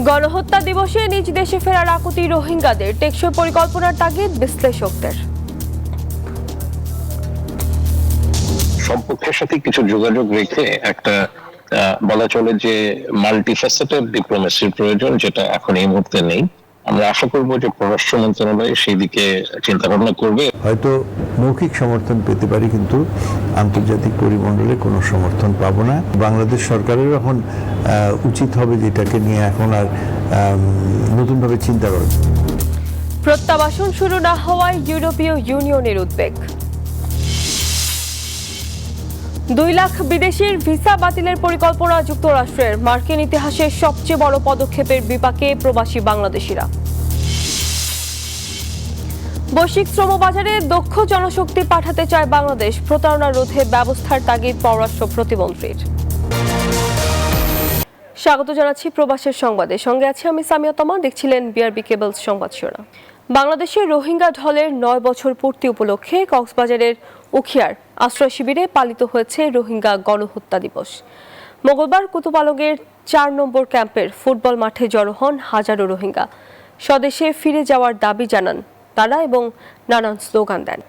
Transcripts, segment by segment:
গণহত্যা দিবসে নিজ দেশে ফেরার আকুতি রোহিঙ্গাদের, টেকসই পরিকল্পনার তাগিদ বিশ্লেষকদের। সম্পর্কের সাথে কিছু যোগাযোগ রেখে একটা বলা চলে যে মাল্টিফ্যাসেটেড ডিপ্লোমেসির প্রয়োজন, যেটা এখন এই মুহূর্তে নেই। আমরা আশা করব যে পররাষ্ট্র মন্ত্রণালয় সেই দিকে চিন্তা ভাবনা করবে। হয়তো মৌখিক সমর্থন পেতে পারি, কিন্তু আন্তর্জাতিক পরিমণ্ডলে কোনো সমর্থন পাবো না। বাংলাদেশ সরকারের এখন উচিত হবে যেটাকে নিয়ে এখন আর নতুনভাবে চিন্তা করা। প্রত্যাবাসন শুরু না হওয়ায় ইউরোপীয় ইউনিয়নের উদ্বেগ। 2 লাখ বিদেশির ভিসা বাতিলের পরিকল্পনা যুক্তরাষ্ট্রের, মার্কিন ইতিহাসের সবচেয়ে বড় পদক্ষেপের বিপাকে প্রবাসী বাংলাদেশিরা। বৈশ্বিক শ্রমবাজারে দক্ষ জনশক্তি পাঠাতে চায় বাংলাদেশ, প্রতারণা রোধে ব্যবস্থার তাগিদ পররাষ্ট্র প্রতিমন্ত্রীর। স্বাগত জানাচ্ছি প্রবাসের সংবাদে, সঙ্গে আছি আমি সামিয়া তমা। দেখছিলেন বিআরবি কেবলস সংবাদ শিরোনাম। বাংলাদেশের রোহিঙ্গা ঢলের 9 বছর পূর্তি উপলক্ষে কক্সবাজারের উখিয়ার আশ্রয় শিবিরে পালিত হয়েছে রোহিঙ্গা গণহত্যা দিবস। মঙ্গলবার কুতুপালংয়ের 4 নম্বর ক্যাম্পের ফুটবল মাঠে জড়ো হন হাজারো রোহিঙ্গা। স্বদেশে ফিরে যাওয়ার দাবি জানান তারা এবং নানান স্লোগান দেন।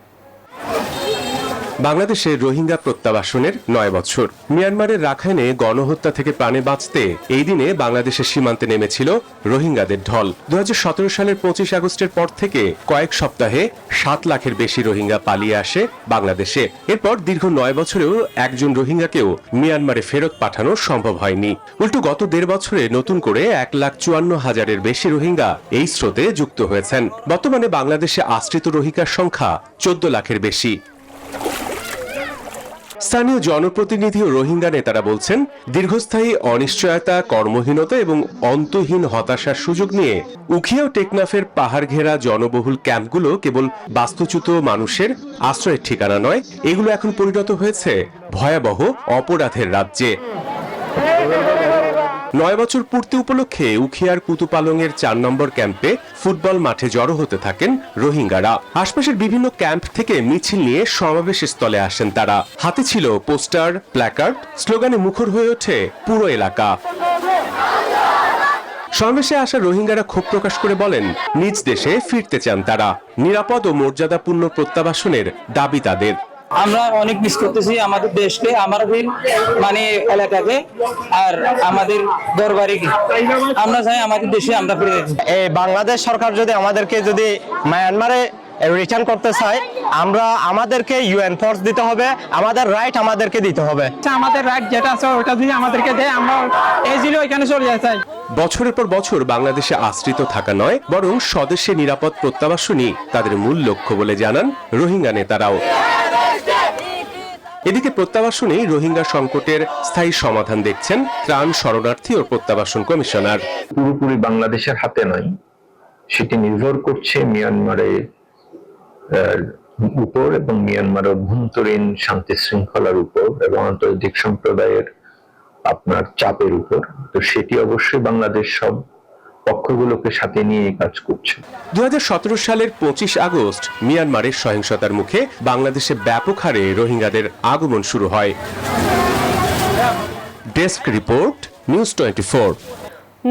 বাংলাদেশের রোহিঙ্গা প্রত্যাবাসনের 9 বছর। মিয়ানমারের রাখাইনে গণহত্যা থেকে প্রাণে বাঁচতে এই দিনে বাংলাদেশের সীমান্তে নেমেছিল রোহিঙ্গাদের ঢল। 2017 সালের 25 আগস্টের পর থেকে কয়েক সপ্তাহে 7 লাখের বেশি রোহিঙ্গা পালিয়ে আসে বাংলাদেশে। এরপর দীর্ঘ 9 বছরেও একজন রোহিঙ্গাকেও মিয়ানমারে ফেরত পাঠানো সম্ভব হয়নি। উল্টো গত 1.5 বছরে নতুন করে 1,54,000-এর বেশি রোহিঙ্গা এই স্রোতে যুক্ত হয়েছেন। বর্তমানে বাংলাদেশে আশ্রিত রোহিঙ্গার সংখ্যা 14 লাখের বেশি। স্থানীয় জনপ্রতিনিধি ও রোহিঙ্গা নেতারা বলছেন, দীর্ঘস্থায়ী অনিশ্চয়তা, কর্মহীনতা এবং অন্তহীন হতাশার সুযোগ নিয়ে উখিয়া ও টেকনাফের পাহাড় ঘেরা জনবহুল ক্যাম্পগুলো কেবল বাস্তুচ্যুত মানুষের আশ্রয়ের ঠিকানা নয়, এগুলো এখন পরিণত হয়েছে ভয়াবহ অপরাধের রাজ্যে। 9 বছর পূর্তি উপলক্ষে উখিয়ার কুতুপালংয়ের 4 নম্বর ক্যাম্পে ফুটবল মাঠে জড়ো হতে থাকেন রোহিঙ্গারা। আশপাশের বিভিন্ন ক্যাম্প থেকে মিছিল নিয়ে সমাবেশ স্থলে আসেন তারা। হাতে ছিল পোস্টার, প্ল্যাকার্ড, স্লোগানে মুখর হয়ে ওঠে পুরো এলাকা। সমাবেশে আসা রোহিঙ্গারা ক্ষোভ প্রকাশ করে বলেন, নিজ দেশে ফিরতে চান তারা। নিরাপদ ও মর্যাদাপূর্ণ প্রত্যাবাসনের দাবি তাদের। আমরা অনেক মিস করতেছি আমাদের দেশকে, আমাদের মানে এলাকাকে, আর আমাদের দরবারিকে। আমরা চাই আমাদের দেশে আমরা ফিরে যেতে। এই বাংলাদেশ সরকার যদি আমাদেরকে মায়ানমারে রিটার্ন করতে চায়, আমাদেরকে ইউএন ফোর্স দিতে হবে, আমাদের রাইট আমাদেরকে দিতে হবে। আমাদের রাইট যেটা আছে ওটা যদি আমাদেরকে দেয়, আমরা এজিলি ওইখানে চলে যেতে চাই। বছরের পর বছর বাংলাদেশে আশ্রিত থাকা নয়, বরং স্বদেশে নিরাপদ প্রত্যাবাসনই তাদের মূল লক্ষ্য বলে জানান রোহিঙ্গা নেতারাও। এদিকে প্রত্যাবাসনে রোহিঙ্গা সংকটের স্থায়ী সমাধান দেখছেন ত্রাণ, শরণার্থী ও প্রত্যাবাসন কমিশনার। পুরোপুরি বাংলাদেশের হাতে নয়, সেটি নির্ভর করছে মিয়ানমারের উপর এবং মিয়ানমারের অভ্যন্তরীণ শান্তি শৃঙ্খলার উপর এবং আন্তর্জাতিক সম্প্রদায়ের আপনার চাপের উপর। তো সেটি অবশ্যই বাংলাদেশ সব পক্ষগুলোকে সাথে নিয়ে কাজ করছে। 2017 সালের 25 আগস্ট মিয়ানমারের সহিংসতার মুখে বাংলাদেশে ব্যাপক হারে রোহিঙ্গাদের আগমন শুরু হয়। Desk report, news 24।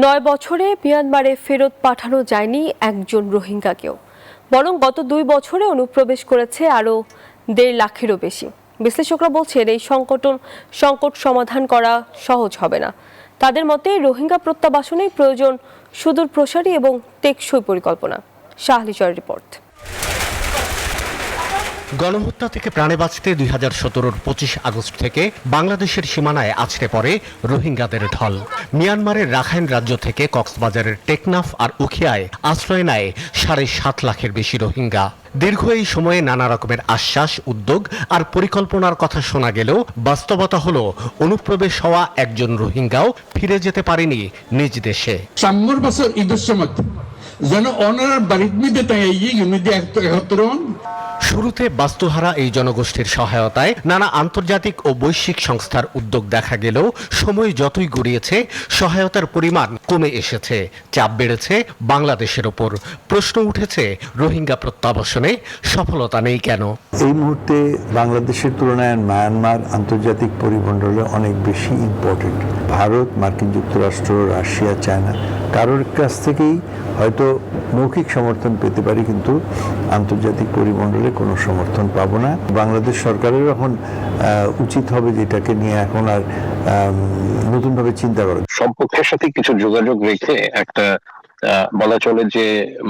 9 বছরে মিয়ানমারে ফেরত পাঠানো যায়নি একজন রোহিঙ্গাকেও, বরং গত 2 বছরে অনুপ্রবেশ করেছে আরও 1.5 লাখেরও বেশি। বিশ্লেষকরা বলছেন, এই সংকট সমাধান করা সহজ হবে না। তাদের মতে রোহিঙ্গা প্রত্যাবাসনে প্রয়োজন সুদূর প্রসারী এবং টেকসই পরিকল্পনা। শাহলি জয়ের রিপোর্ট। গণহত্যা থেকে প্রাণে বাঁচতে 2017-র 25 আগস্ট থেকে বাংলাদেশের সীমানায় আছড়ে পড়ে রোহিঙ্গাদের ঢল। মিয়ানমারের রাখাইন রাজ্য থেকে কক্সবাজারের টেকনাফ আর উখিয়ায় আশ্রয় নেয় 7.5 লাখের বেশি রোহিঙ্গা। দীর্ঘ এই সময়ে নানা রকমের আশ্বাস, উদ্যোগ আর পরিকল্পনার কথা শোনা গেলেও বাস্তবতা হলো অনুপ্রবেশ হওয়া একজন রোহিঙ্গাও ফিরে যেতে পারেনি নিজ দেশে। সাম্যর বছর ঈদের সময় যেন অনার বাড়ির মধ্যে তাই শুরুতে বাস্তুহারা এই জনগোষ্ঠীর সহায়তায় নানা আন্তর্জাতিক ও বৈশ্বিক সংস্থার উদ্যোগ দেখা গেলেও সময় যতই গড়িয়েছে সহায়তার পরিমাণ কমে এসেছে, চাপ বেড়েছে বাংলাদেশের ওপর। প্রশ্ন উঠেছে, রোহিঙ্গা প্রত্যাবাসনে সফলতা নেই কেন? এই মুহূর্তে বাংলাদেশের তুলনায় মায়ানমার আন্তর্জাতিক পরিমণ্ডলে অনেক বেশি ইম্পর্টেন্ট। ভারত, মার্কিন যুক্তরাষ্ট্র, রাশিয়া, চায়না কারোর কাছ থেকেই হয়তো মৌখিক সমর্থন পেতে পারি, কিন্তু আন্তর্জাতিক পরিমণ্ডলে কোনো সমর্থন পাবো না। বাংলাদেশ সরকারের এখন উচিত হবে যেটাকে নিয়ে এখন আর নতুনভাবে চিন্তা করা। সব পক্ষের সাথে কিছু যোগাযোগ রেখে একটা বলা চলে যে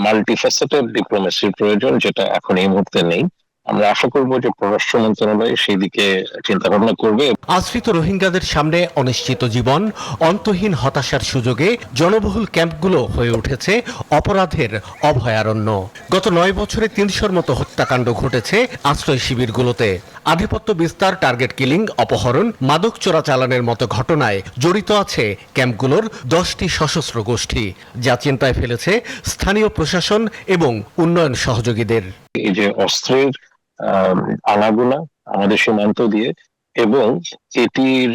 মাল্টিফ্যাসেটেড ডিপ্লোমেসির প্রয়োজন, যেটা এখন এই মুহূর্তে নেই। আমরা আশা করব যে পররাষ্ট্র মন্ত্রণালয় সেই দিকে চিন্তা ভাবনা করবে। আশ্রিত রোহিঙ্গাদের সামনে অনিশ্চিত জীবন, অন্তহীন হতাশার সুযোগে জনবহুল ক্যাম্পগুলো হয়ে উঠেছে অপরাধের অভয়ারণ্য। গত 9 বছরে 300-র মতো হত্যাকাণ্ড ঘটেছে আশ্রয় শিবিরগুলোতে। আধিপত্য বিস্তার, টার্গেট কিলিং, অপহরণ, মাদক চোরাচালানের মতো ঘটনায় জড়িত আছে ক্যাম্পগুলোর 10টি সশস্ত্র গোষ্ঠী, যা চিন্তায় ফেলেছে স্থানীয় প্রশাসন এবং উন্নয়ন সহযোগীদের। এই যে অস্ত্রের আনাগোনা আমাদের সীমান্ত দিয়ে, এবং এটির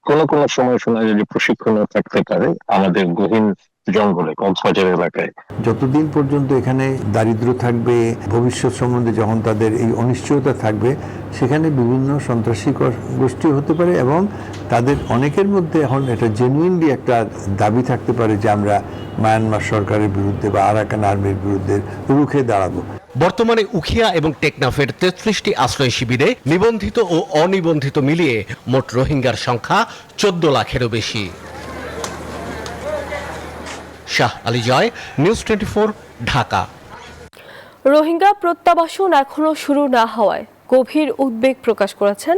কোন সময় শোনা যায় যে প্রশিক্ষণও থাকতে পারে আমাদের গহীন জঙ্গলে, কক্সবাজার এলাকায়। যতদিন পর্যন্ত এখানে দারিদ্র থাকবে, ভবিষ্যৎ সম্বন্ধে যখন তাদের এই অনিশ্চয়তা থাকবে, সেখানে বিভিন্ন সন্ত্রাসী গোষ্ঠী হতে পারে এবং তাদের অনেকের মধ্যে এখন এটা জেনুইনলি একটা দাবি থাকতে পারে যে আমরা মায়ানমার সরকারের বিরুদ্ধে বা আরাকান আর্মির বিরুদ্ধে রুখে দাঁড়াবো। বর্তমানে উখিয়া এবং টেকনাফের 33টি আশ্রয় শিবিরে নিবন্ধিত ও অনিবন্ধিত মিলিয়ে মোট রোহিঙ্গার সংখ্যা 14 লাখেরও বেশি। শাহ আলী জয়, নিউজ 24, ঢাকা। রোহিঙ্গা প্রত্যাবাসন এখনো শুরু না হওয়ায় গভীর উদ্বেগ প্রকাশ করেছেন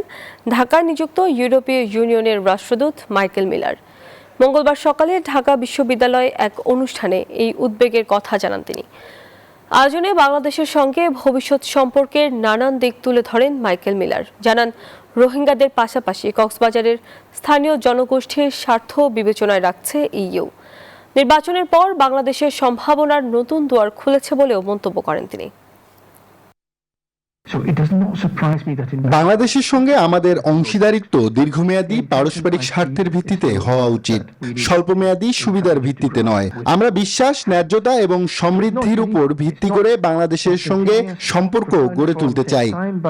ঢাকায় নিযুক্ত ইউরোপীয় ইউনিয়নের রাষ্ট্রদূত মাইকেল মিলার। মঙ্গলবার সকালে ঢাকা বিশ্ববিদ্যালয়ে এক অনুষ্ঠানে এই উদ্বেগের কথা জানান তিনি। আয়োজনে বাংলাদেশের সঙ্গে ভবিষ্যৎ সম্পর্কের নানান দিক তুলে ধরেন মাইকেল মিলার। জানান, রোহিঙ্গাদের পাশাপাশি কক্সবাজারের স্থানীয় জনগোষ্ঠীর স্বার্থ বিবেচনায় রাখছে ইইউ। নির্বাচনের পর বাংলাদেশের সম্ভাবনার নতুন দুয়ার খুলেছে বলেও মন্তব্য করেন তিনি। বাংলাদেশের সঙ্গে আমাদের অংশীদারিত্ব দীর্ঘমেয়াদী পারস্পরিক স্বার্থের ভিত্তিতে হওয়া উচিত, স্বল্পমেয়াদী সুবিধার ভিত্তিতে নয়। আমরা বিশ্বাস, ন্যায্যতা এবং সমৃদ্ধির উপর ভিত্তি করে বাংলাদেশের সঙ্গে সম্পর্ক গড়ে তুলতে চাই।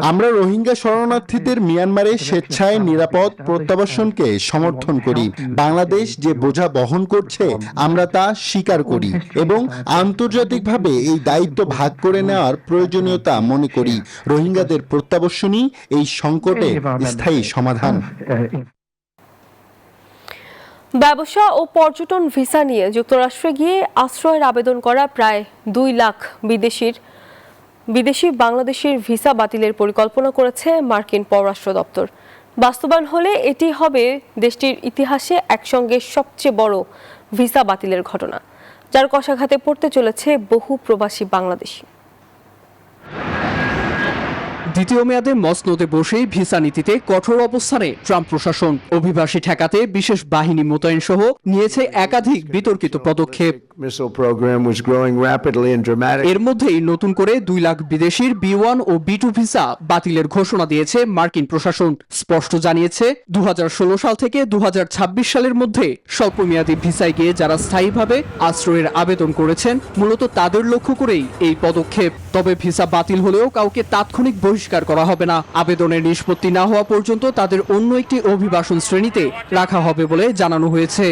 আমরা রোহিঙ্গা শরণার্থীদের মিয়ানমারে স্বেচ্ছায় নিরাপদ প্রত্যাবাসনকে সমর্থন করি। বাংলাদেশ যে বোঝা বহন করছে আমরা তা স্বীকার করি এবং আন্তর্জাতিকভাবে এই দায়িত্ব ভাগ করে নেওয়ার প্রয়োজনীয়তা মনে করি। রোহিঙ্গাদের প্রত্যাবাসনই এই সংকটে স্থায়ী সমাধান। ব্যবসা ও পর্যটন ভিসা নিয়ে যুক্তরাষ্ট্রে গিয়ে আশ্রয়ের আবেদন করা প্রায় 2 লাখ বিদেশি বাংলাদেশির ভিসা বাতিলের পরিকল্পনা করেছে মার্কিন পররাষ্ট্র দপ্তর। বাস্তবায়ন হলে এটি হবে দেশটির ইতিহাসে একসঙ্গে সবচেয়ে বড় ভিসা বাতিলের ঘটনা, যার কষাঘাতে পড়তে চলেছে বহু প্রবাসী বাংলাদেশি। দ্বিতীয় মেয়াদে মসনদে বসেই ভিসা নীতিতে কঠোর অবস্থানে ট্রাম্প প্রশাসন। অভিবাসী ঠেকাতে বিশেষ বাহিনী মোতায়েন সহ নিয়েছে একাধিক বিতর্কিত পদক্ষেপ। এর মধ্যেই নতুন করে 2 লাখ বিদেশির B1 ও B2 ভিসা বাতিলের ঘোষণা দিয়েছে মার্কিন প্রশাসন। স্পষ্ট জানিয়েছে 2016 সাল থেকে 2026 সালের মধ্যে স্বল্পমেয়াদী ভিসায় গিয়ে যারা স্থায়ীভাবে আশ্রয়ের আবেদন করেছেন, মূলত তাদের লক্ষ্য করেই এই পদক্ষেপ। তবে ভিসা বাতিল হলেও কাউকে তাৎক্ষণিক বহিষ্কার করা হবে না। আবেদনের নিষ্পত্তি না হওয়া পর্যন্ত তাদের অন্য একটি অভিবাসন শ্রেণীতে রাখা হবে বলে জানানো হয়েছে।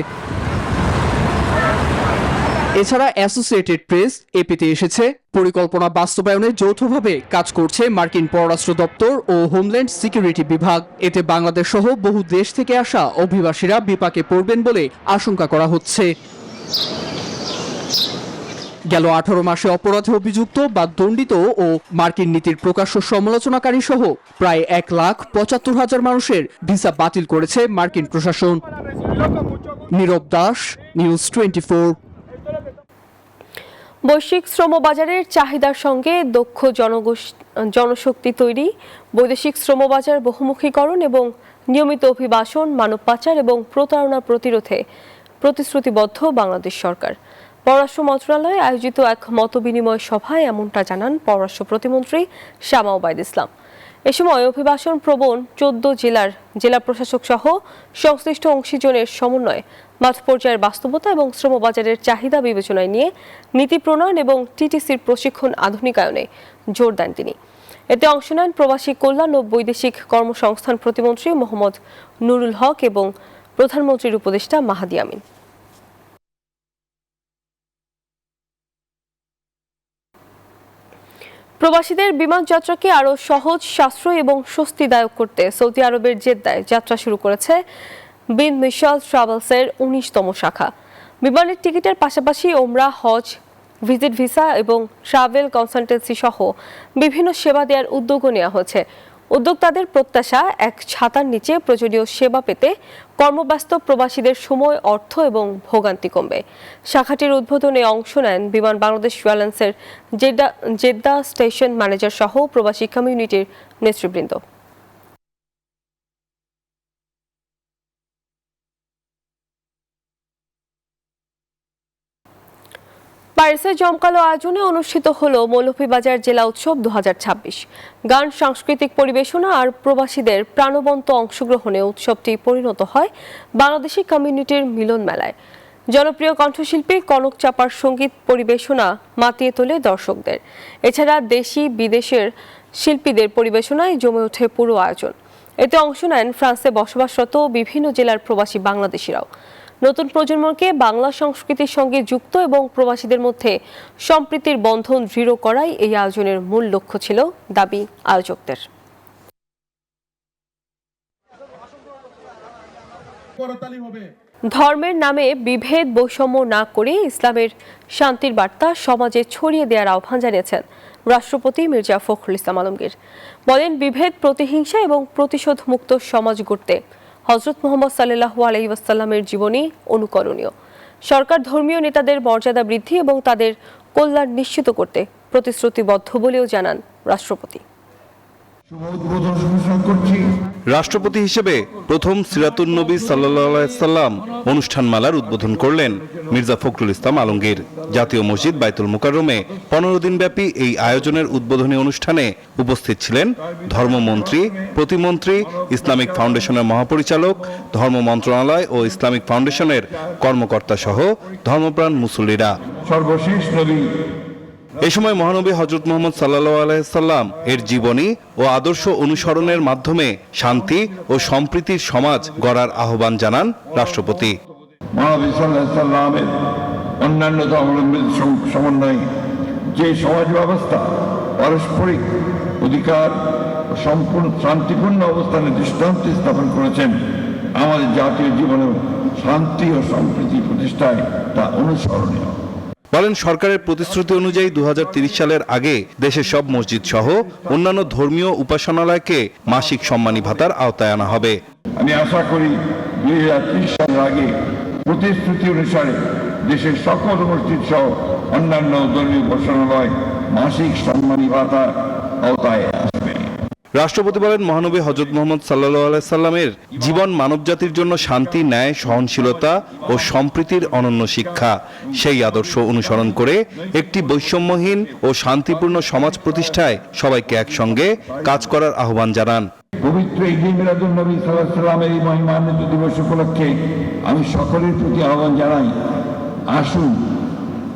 এছাড়া অ্যাসোসিয়েটেড প্রেস এপিতে এসেছে, পরিকল্পনা বাস্তবায়নে যৌথভাবে কাজ করছে মার্কিন পররাষ্ট্র দপ্তর ও হোমল্যান্ড সিকিউরিটি বিভাগ। এতে বাংলাদেশ সহ বহু দেশ থেকে আসা অভিবাসীরা বিপাকে পড়বেন বলে আশঙ্কা করা হচ্ছে। গেল 18 মাসে অপরাধে অভিযুক্ত বা দণ্ডিত ও মার্কিন নীতির প্রকাশ্য সমালোচনাকারী সহ প্রায় 1,75,000 মানুষের ভিসা বাতিল করেছে মার্কিন প্রশাসন। নীরব দাস, নিউজ 24। বৈশ্বিক শ্রমবাজারের চাহিদার সঙ্গে দক্ষ জনশক্তি তৈরি, বৈদেশিক শ্রমবাজার বহুমুখীকরণ এবং নিয়মিত অভিবাসন, মানব পাচার এবং প্রতারণা প্রতিরোধে প্রতিশ্রুতিবদ্ধ বাংলাদেশ সরকার। পররাষ্ট্র মন্ত্রণালয়ে আয়োজিত এক মতবিনিময় সভায় এমনটা জানান পররাষ্ট্র প্রতিমন্ত্রী শামা ওবায়দ ইসলাম। এ সময় অভিবাসন প্রবণ 14 জেলার জেলা প্রশাসক সহ সংশ্লিষ্ট অংশীজনের সমন্বয়ে মাঠ পর্যায়ের বাস্তবতা এবং শ্রমবাজারের চাহিদা বিবেচনায় নিয়ে নীতি প্রণয়ন এবং টিটিসির প্রশিক্ষণ আধুনিকায়নে জোর দেন তিনি। এতে অংশ নেন প্রবাসী কল্যাণ ও বৈদেশিক কর্মসংস্থান প্রতিমন্ত্রী মোহাম্মদ নুরুল হক এবং প্রধানমন্ত্রীর উপদেষ্টা মাহাদি আমিন। প্রবাসীদের বিমান যাত্রাকে আরও সহজ, সাশ্রয়ী এবং স্বস্তিদায়ক করতে সৌদি আরবের জেদ্দায় যাত্রা শুরু করেছে বিন মিশাল ট্রাভেলসের 19তম শাখা। বিমানের টিকিটের পাশাপাশি ওমরা, হজ, ভিজিট ভিসা এবং ট্রাভেল কনসালটেন্সি সহ বিভিন্ন সেবা দেওয়ার উদ্যোগও নেওয়া হয়েছে। উদ্যোক্তাদের প্রত্যাশা, এক ছাতার নিচে প্রয়োজনীয় সেবা পেতে কর্মব্যস্ত প্রবাসীদের সময়, অর্থ এবং ভোগান্তি কমবে। শাখাটির উদ্বোধনে অংশ নেন বিমান বাংলাদেশ এয়ারলাইন্সের জেদ্দা স্টেশন ম্যানেজার সহ প্রবাসী কমিউনিটির নেতৃবৃন্দ। প্যারিসে জমকালো আয়োজনে অনুষ্ঠিত হলো মৌলভীবাজার জেলা উৎসব 2026। গান, সাংস্কৃতিক পরিবেশনা আর প্রবাসীদের প্রাণবন্ত অংশগ্রহণে উৎসবটি পরিণত হয় বাংলাদেশি কমিউনিটির মিলন মেলায়। জনপ্রিয় কণ্ঠশিল্পী কনক চাপার সঙ্গীত পরিবেশনা মাতিয়ে তোলে দর্শকদের। এছাড়া দেশি বিদেশের শিল্পীদের পরিবেশনায় জমে ওঠে পুরো আয়োজন। এতে অংশ নেন ফ্রান্সে বসবাসরত বিভিন্ন জেলার প্রবাসী বাংলাদেশিরাও। নতুন প্রজন্মকে বাংলা সংস্কৃতির সঙ্গে যুক্ত এবং প্রবাসীদের মধ্যে সম্প্রীতির বন্ধন দৃঢ় করাই এই আয়োজনের মূল লক্ষ্য ছিল দাবি আয়োজকদের। ধর্মের নামে বিভেদ, বৈষম্য না করে ইসলামের শান্তির বার্তা সমাজে ছড়িয়ে দেওয়ার আহ্বান জানিয়েছেন রাষ্ট্রপতি মির্জা ফখরুল ইসলাম আলমগীর। বলেন, বিভেদ, প্রতিহিংসা এবং প্রতিশোধ মুক্ত সমাজ গড়তে হযরত মুহাম্মদ সাল্লাল্লাহু আলাইহি ওয়াসাল্লামের জীবনী অনুকরণীয়। সরকার ধর্মীয় নেতাদের মর্যাদা বৃদ্ধি এবং তাদের কল্যাণ নিশ্চিত করতে প্রতিশ্রুতিবদ্ধ বলেও জানান রাষ্ট্রপতি। রাষ্ট্রপতি হিসেবে প্রথম সিরাতুন নবী সাল্লাল্লাহু আলাইহি সাল্লাম অনুষ্ঠানমালার উদ্বোধন করলেন মির্জা ফখরুল ইসলাম আলমগীর। জাতীয় মসজিদ বাইতুল মুকাররমে 15 দিনব্যাপী এই আয়োজনের উদ্বোধনী অনুষ্ঠানে উপস্থিত ছিলেন ধর্মমন্ত্রী, প্রতিমন্ত্রী, ইসলামিক ফাউন্ডেশনের মহাপরিচালক, ধর্ম মন্ত্রণালয় ও ইসলামিক ফাউন্ডেশনের কর্মকর্তা সহ ধর্মপ্রাণ মুসল্লিরা। সর্বশেষ নবী এ সময় মহানবী হযরত মুহাম্মদ সাল্লাল্লাহু আলাইহি সাল্লাম এর জীবনী ও আদর্শ অনুসরণের মাধ্যমে শান্তি ও সম্প্রীতির সমাজ গড়ার আহ্বান জানান রাষ্ট্রপতি। মহানবী সাল্লাল্লাহু আলাইহি সাল্লামের অন্যান্য ধর্মাবলম্বীদের সমন্বয়ে যে সমাজ ব্যবস্থা পারস্পরিক অধিকার ও সম্পূর্ণ শান্তিপূর্ণ অবস্থানে দৃষ্টান্ত স্থাপন করেছেন, আমাদের জাতীয় জীবনেও শান্তি ও সম্প্রীতি প্রতিষ্ঠায় তা অনুসরণীয়। বলেন, সরকারের প্রতিশ্রুতি অনুযায়ী 2030 সালের আগে দেশের সব মসজিদ সহ অন্যান্য ধর্মীয় উপাসনালয়কে মাসিক সম্মানী ভাতার আওতায় আনা হবে। আমি আশা করি 2030 সালের আগে প্রতিশ্রুতি অনুসারে দেশের সকল মসজিদ সহ অন্যান্য ধর্মীয় উপাসনালয় মাসিক সম্মানী ভাতার আওতায় আসবে। রাষ্ট্রপতি বলেন, মহানবী হযরত মুহাম্মদ সাল্লাল্লাহু আলাইহি সাল্লামের জীবন মানবজাতির জন্য শান্তি, ন্যায়, সহনশীলতা ও সম্প্রীতির অনন্য শিক্ষা। সেই আদর্শ অনুসরণ করে একটি বৈষম্যহীন ও শান্তিপূর্ণ সমাজ প্রতিষ্ঠায় সবাইকে একসঙ্গে কাজ করার আহ্বান জানান। পবিত্র ঈদ মিলাদুন নবী সাল্লাল্লাহু আলাইহি সাল্লামের এই মহিমান্বিত দিবস উপলক্ষে আমি সকলের প্রতি আহ্বান জানাই, আসুন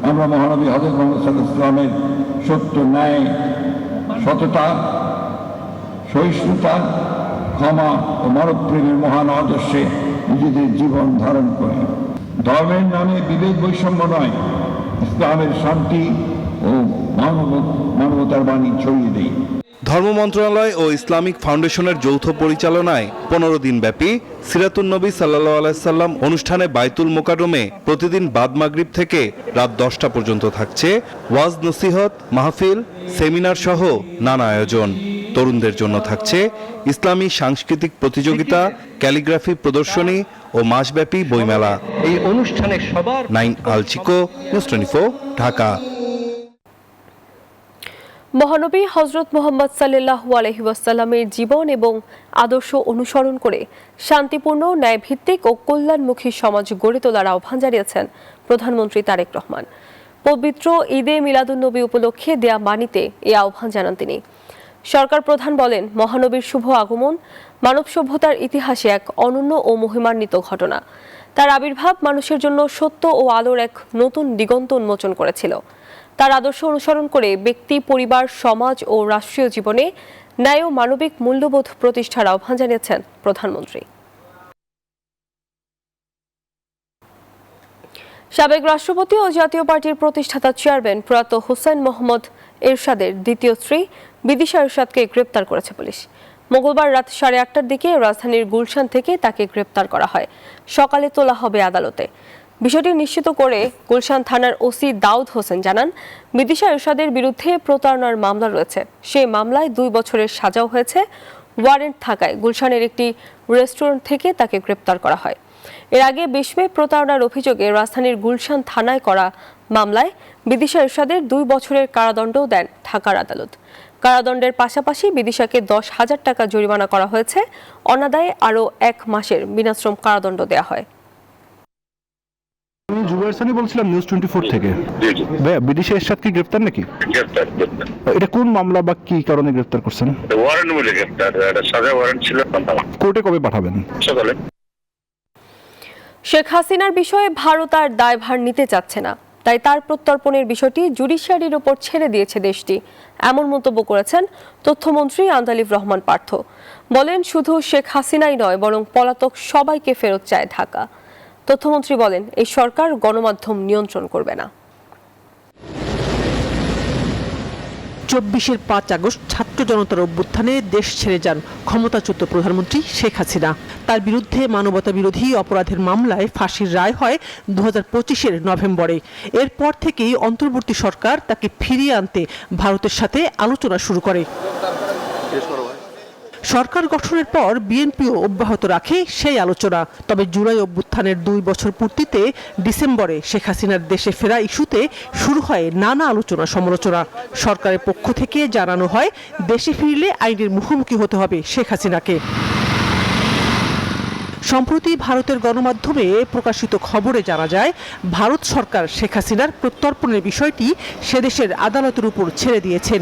আমরা মহানবী হযরত মুহাম্মদ সাল্লাল্লাহু আলাইহি সাল্লামের সত্য, ন্যায়, সততা, সহিষ্ণুতা, ক্ষমা ও মানবপ্রেমের মহান আদর্শে নিজেদের জীবন ধারণ করি। ধর্মের নামে বিভেদ, বৈষম্য নয়, ইসলামের শান্তি ও মানবতার বাণী ছড়িয়ে দেই। ধর্ম মন্ত্রণালয় ও ইসলামিক ফাউন্ডেশনের যৌথ পরিচালনায় 15 দিনব্যাপী সিরাতুন নবী সাল্লাল্লাহু আলাইহি সাল্লাম অনুষ্ঠানে বাইতুল মুকাররমে প্রতিদিন বাদ মাগরিব থেকে রাত 10টা পর্যন্ত থাকছে ওয়াজ, নসিহত, মাহফিল, সেমিনার সহ নানা আয়োজন। তরুণদের জন্য থাকছে ইসলামী সাংস্কৃতিক প্রতিযোগিতা, ক্যালিগ্রাফি প্রদর্শনী ও মাসব্যাপী বইমেলা। এই অনুষ্ঠানে সবার নাইন আল চিকো, নিউজ 24, ঢাকা। মহানবী হযরত মুহাম্মদ সাল্লাল্লাহু আলাইহি ওয়াসাল্লামের জীবন এবং আদর্শ অনুসরণ করে শান্তিপূর্ণ, ন্যায়ভিত্তিক ও কল্যাণমুখী সমাজ গড়ে তোলার আহ্বান জানিয়েছেন প্রধানমন্ত্রী তারেক রহমান। পবিত্র ঈদে মিলাদুন্নবী উপলক্ষে দেয়া বাণীতে এই আহ্বান জানান তিনি। সরকার প্রধান বলেন, মহানবীর শুভ আগমন মানব সভ্যতার ইতিহাসে এক অনন্য ও মহিমান্বিত ঘটনা। তার আবির্ভাব মানুষের জন্য সত্য ও আলোর এক নতুন দিগন্ত উন্মোচন করেছিল। তার আদর্শ অনুসরণ করে ব্যক্তি, পরিবার, সমাজ ও রাষ্ট্রীয় জীবনে ন্যায় ও মানবিক মূল্যবোধ প্রতিষ্ঠার আহ্বান জানিয়েছেন প্রধানমন্ত্রী। সাবেক রাষ্ট্রপতি ও জাতীয় পার্টির প্রতিষ্ঠাতা চেয়ারম্যান প্রয়াত হোসেন মোহাম্মদ এরশাদের দ্বিতীয় স্ত্রী বিদিশা এরশাদকে গ্রেপ্তার করেছে পুলিশ। মঙ্গলবার রাত 8:30টার দিকে রাজধানীর গুলশান থেকে তাকে গ্রেপ্তার করা হয়। সকালে তোলা হবে আদালতে। বিষয়টি নিশ্চিত করে গুলশান থানার ওসি দাউদ হোসেন জানান, বিদিশা এরশাদের বিরুদ্ধে প্রতারণার মামলা রয়েছে। সেই মামলায় 2 বছরের সাজাও হয়েছে। ওয়ারেন্ট থাকায় গুলশানের একটি রেস্টুরেন্ট থেকে তাকে গ্রেপ্তার করা হয়। এর আগে 20 মে প্রতারণার অভিযোগে রাজধানীর গুলশান থানায় করা মামলায় বিদিশা এরশাদের 2 বছরের কারাদণ্ডও দেন ঢাকার আদালত। কারাদণ্ডের পাশাপাশি বিদিশাকে 10,000 টাকা জরিমানা করা হয়েছে। অনাদায়ে আরও 1 মাসের বিনাশ্রম কারাদণ্ড দেওয়া হয়। আমি জুবাইর সানি বলছিলাম নিউজ 24 থেকে। ভাইয়া, বিদিশা এরশাদ কি গ্রেফতার নাকি? গ্রেফতার। এটা কোন মামলা বা কি কারণে গ্রেফতার করছেন? ওয়ারেন্ট বলে গ্রেফতার, এটা সাজা ওয়ারেন্ট ছিল। কোর্টে কবে পাঠাবেন? সকালে। শেখ হাসিনার বিষয়ে ভারত আর দায়ভার নিতে চাচ্ছে না, তাই তার প্রত্যর্পণের বিষয়টি জুডিশিয়ারির ওপর ছেড়ে দিয়েছে দেশটি, এমন মন্তব্য করেছেন তথ্যমন্ত্রী আন্দালিব রহমান পার্থ। বলেন, শুধু শেখ হাসিনাই নয়, বরং পলাতক সবাইকে ফেরত চায় ঢাকা। তথ্যমন্ত্রী বলেন, এই সরকার গণমাধ্যম নিয়ন্ত্রণ করবে না। 24-এর 5 আগস্ট ছাত্র জনতার অভ্যুত্থানে দেশ ছেড়ে যান ক্ষমতাচ্যুত প্রধানমন্ত্রী শেখ হাসিনা। তার বিরুদ্ধে মানবতা বিরোধী অপরাধের মামলায় ফাঁসির রায় হয় 2025-এর নভেম্বরে। এরপর থেকেই অন্তর্বর্তী সরকার তাকে ফিরিয়ে আনতে ভারতের সাথে আলোচনা শুরু করে। সরকার গঠনের পর বিএনপিও অব্যাহত রাখে সেই আলোচনা। তবে জুলাই অভ্যুত্থানের 2 বছর পূর্তিতে ডিসেম্বরে শেখ হাসিনার দেশে ফেরা ইস্যুতে শুরু হয় নানা আলোচনা সমালোচনা। সরকারের পক্ষ থেকে জানানো হয়, দেশে ফিরলে আইনের মুখোমুখি হতে হবে শেখ হাসিনাকে। সম্প্রতি ভারতের গণমাধ্যমে প্রকাশিত খবরে জানা যায়, ভারত সরকার শেখ হাসিনার প্রত্যর্পণের বিষয়টি সেদেশের আদালতের উপর ছেড়ে দিয়েছেন।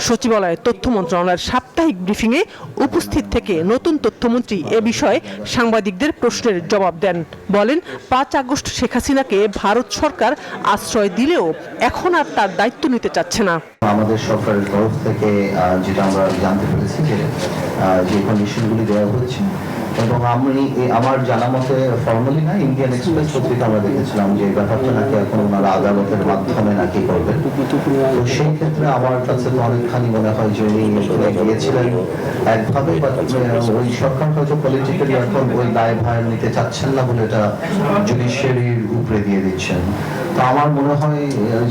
সচিবালয়ের তথ্য মন্ত্রণালয়ের সাপ্তাহিক ব্রিফিংয়ে উপস্থিত থেকে নতুন তথ্যমন্ত্রী এ বিষয়ে সাংবাদিকদের প্রশ্নের জবাব দেন। বলেন, 5 আগস্ট শেখ হাসিনাকে ভারত সরকার আশ্রয় দিলেও এখন আর তার দায়িত্ব নিতে চাচ্ছে না। আমাদের সরকারের তরফ থেকে যেটা আমরা জানতে পেরেছি যে কন্ডিশনগুলি দেওয়া হচ্ছে, এবং আমি আমার জানা মতে ফর্মালি না, ইন্ডিয়ান এক্সপ্রেস পত্রিকা আমরা দেখেছিলাম যে ব্যাপারটা নাকি এখন ওনারা আদালতের মাধ্যমে নাকি করবেন। তো সেই ক্ষেত্রে আমার কাছে তো অনেকখানি মনে হয় যে উনি গিয়েছিলেন একভাবে, বা ওই সরকার হয়তো পলিটিক্যালি এখন ওই দায়ভার নিতে চাচ্ছেন না বলে এটা জুডিশিয়ারির উপরে দিয়ে দিচ্ছেন। তো আমার মনে হয়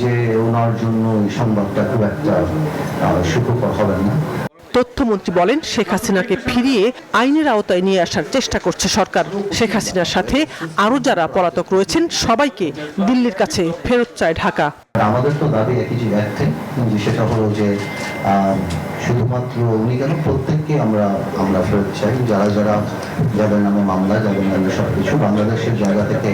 যে ওনার জন্য এই সংবাদটা খুব একটা সুখকর হবে না। তথ্যমন্ত্রী বলেন, শেখ হাসিনাকে ফিরিয়ে আইনের আওতায় নিয়ে আসার চেষ্টা করছে সরকার। শেখ হাসিনার সাথে আরো যারা পলাতক রয়েছেন সবাইকে দিল্লির কাছে ফেরত চায় ঢাকা। আমাদের তো দাবি একই, সেটা হলো যে শুধুমাত্র উনি কেন, প্রত্যেককে আমরা ফেরত চাই। যাদের নামে মামলা, যাদের নামে সবকিছু বাংলাদেশের জায়গা থেকে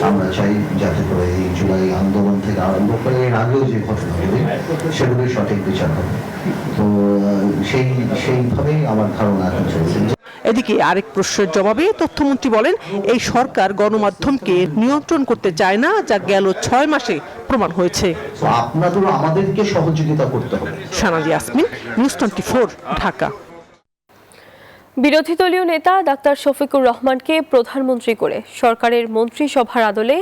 আমরা চাই, যাতে করে এই জুলাই আন্দোলন থেকে আরম্ভ করে এর আগেও যে ঘটনাগুলি সেগুলির সঠিক বিচার হবে। তো সেইভাবেই আমার ধারণা এখন চলছে। এদিকে আরেক প্রশ্নের জবাবে তথ্যমন্ত্রী বলেন, এই সরকার গণমাধ্যমকে নিয়ন্ত্রণ করতে চায় না, যা গেল 6 মাসে প্রমাণ হয়েছে। আপনাদের আমাদেরকে সহযোগিতা করতে হবে। সানাজি ইয়াসমিন, নিউজ 24, ঢাকা। বিরোধী দলীয় নেতা ডাক্তার শফিকুর রহমানকে প্রধানমন্ত্রী করে সরকারের মন্ত্রিসভার আদলে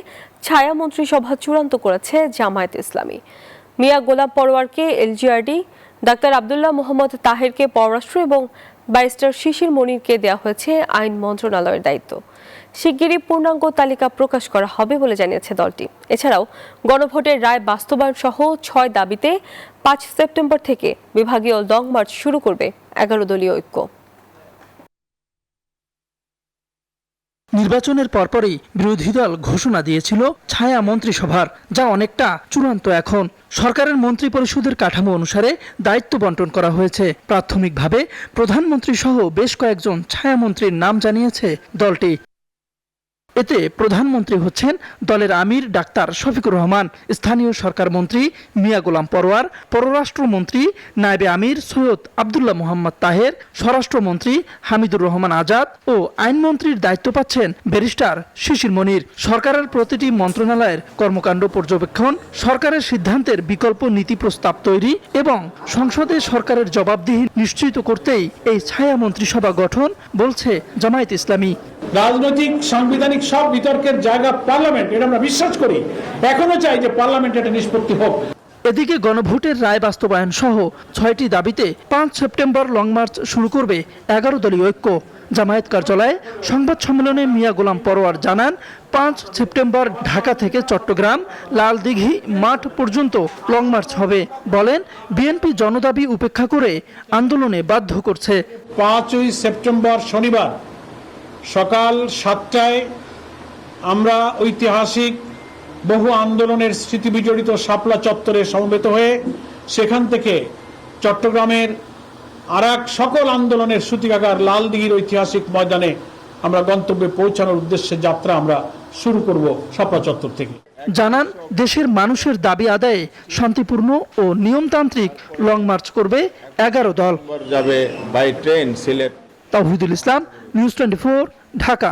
ছায়া মন্ত্রিসভা চূড়ান্ত করেছে জামায়াতে ইসলামী। মিয়া গোলাম পরোয়ারকে এলজিআরডি, ডাক্তার আব্দুল্লাহ মোহাম্মদ তাহেরকে পররাষ্ট্র এবং ব্যারিস্টার শিশির মনিরকে দেওয়া হয়েছে আইন মন্ত্রণালয়ের দায়িত্ব। শিগগিরই পূর্ণাঙ্গ তালিকা প্রকাশ করা হবে বলে জানিয়েছে দলটি। এছাড়াও গণভোটের রায় বাস্তবায়ন সহ 6 দাবিতে 5 সেপ্টেম্বর থেকে বিভাগীয় লং মার্চ শুরু করবে 11 দলীয় ঐক্য। নির্বাচনের পরপরই বিরোধী দল ঘোষণা দিয়েছিল ছায়া মন্ত্রিসভার, যা অনেকটা চূড়ান্ত এখন। সরকারের মন্ত্রী পরিষদের কাঠামো অনুসারে দায়িত্ব বন্টন করা হয়েছে। প্রাথমিকভাবে প্রধানমন্ত্রী সহ বেশ কয়েকজন ছায়ামন্ত্রীর নাম জানিয়েছে দলটি। এতে প্রধানমন্ত্রী হচ্ছেন দলের আমির ডাক্তার শফিকুর রহমান, স্থানীয় সরকার মন্ত্রী মিয়া গোলাম পরোয়ার, পররাষ্ট্রমন্ত্রী নায়েবে আমির সৈয়দ আব্দুল্লাহ মোহাম্মদ তাহের, স্বরাষ্ট্রমন্ত্রী হামিদুর রহমান আজাদ ও আইনমন্ত্রীর দায়িত্ব পাচ্ছেন ব্যারিস্টার শিশির মনির। সরকারের প্রতিটি মন্ত্রণালয়ের কর্মকাণ্ড পর্যবেক্ষণ, সরকারের সিদ্ধান্তের বিকল্প নীতি প্রস্তাব তৈরি এবং সংসদে সরকারের জবাবদিহি নিশ্চিত করতেই এই ছায়া মন্ত্রিসভা গঠন, বলছে জামায়াত ইসলামী। রাজনৈতিক সাংবিধানিক সব বিতর্কের জায়গা পার্লামেন্ট, এটা আমরা বিশ্বাস করি। এখনো চাই যে পার্লামেন্ট এটা নিষ্পত্তি হোক। এদিকে গণভোটের রায় বাস্তবায়ন সহ 6টি দাবিতে 5 সেপ্টেম্বর লং মার্চ শুরু করবে 11 দলীয় ঐক্য। জামায়াত কার্যালয়ে সংবাদ সম্মেলনে মিয়া গোলাম পরোয়ার জানান, 5 সেপ্টেম্বর ঢাকা থেকে চট্টগ্রাম লালদিঘি মাঠ পর্যন্ত লং মার্চ হবে। বলেন, বিএনপি জনদাবি উপেক্ষা করে আন্দোলনে বাধ্য করছে। 5ই সেপ্টেম্বর শনিবার সকাল 7টায় আমরা ঐতিহাসিক বহু আন্দোলনের স্মৃতি বিজড়িত শাপলা চত্বরে সমবেত হয়ে সেখান থেকে চট্টগ্রামের আরেক সকল আন্দোলনের সূতিকাগার লালদিঘির ঐতিহাসিক ময়দানে আমরা গন্তব্যে পৌঁছানোর উদ্দেশ্যে যাত্রা আমরা শুরু করব শাপলা চত্বর থেকে। জানান, দেশের মানুষের দাবি আদায়ে শান্তিপূর্ণ ও নিয়মতান্ত্রিক লং মার্চ করবে 11 দল। যাবে by train Sylhet. Tawhidul Islam, news 24, Dhaka.